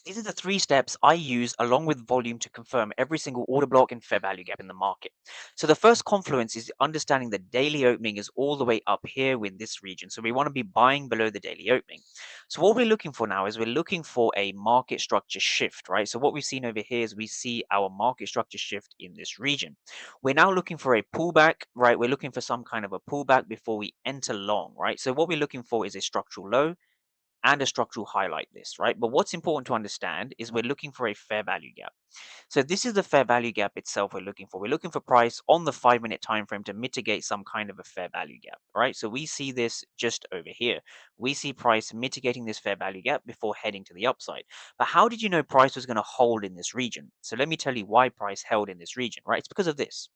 These are the three steps I use along with volume to confirm every single order block and fair value gap in the market. So the first confluence is understanding the daily opening is all the way up here in this region. So we want to be buying below the daily opening. So what we're looking for now is we're looking for a market structure shift, right? So what we've seen over here is we see our market structure shift in this region. We're now looking for a pullback, right? We're looking for some kind of a pullback before we enter long, right? So what we're looking for is a structural low and a structural high like this, right? But what's important to understand is we're looking for a fair value gap. So this is the fair value gap itself we're looking for. We're looking for price on the 5 minute time frame to mitigate some kind of a fair value gap, right? So we see this just over here. We see price mitigating this fair value gap before heading to the upside. But how did you know price was going to hold in this region? So let me tell you why price held in this region, right? It's because of this.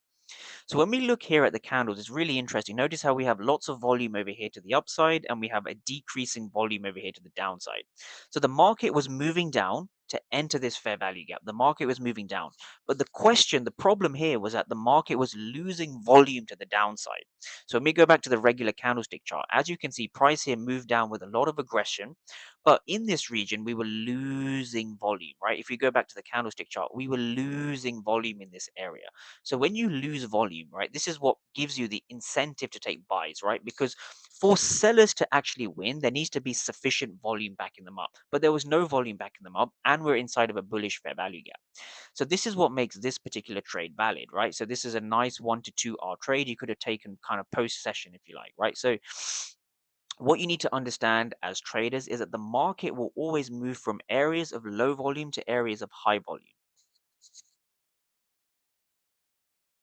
So when we look here at the candles, it's really interesting. Notice how we have lots of volume over here to the upside and we have a decreasing volume over here to the downside. So the market was moving down to enter this fair value gap. The market was moving down. But the problem here was that the market was losing volume to the downside. So when we go back to the regular candlestick chart, as you can see, price here moved down with a lot of aggression. But in this region, we were losing volume, right? If we go back to the candlestick chart, we were losing volume in this area. So when you lose volume, right, this is what gives you the incentive to take buys, right? Because for sellers to actually win, there needs to be sufficient volume backing them up. But there was no volume backing them up, and we're inside of a bullish fair value gap. So this is what makes this particular trade valid, right? So this is a nice 1 to 2 hour trade. You could have taken kind of post session if you like, right? So what you need to understand as traders is that the market will always move from areas of low volume to areas of high volume.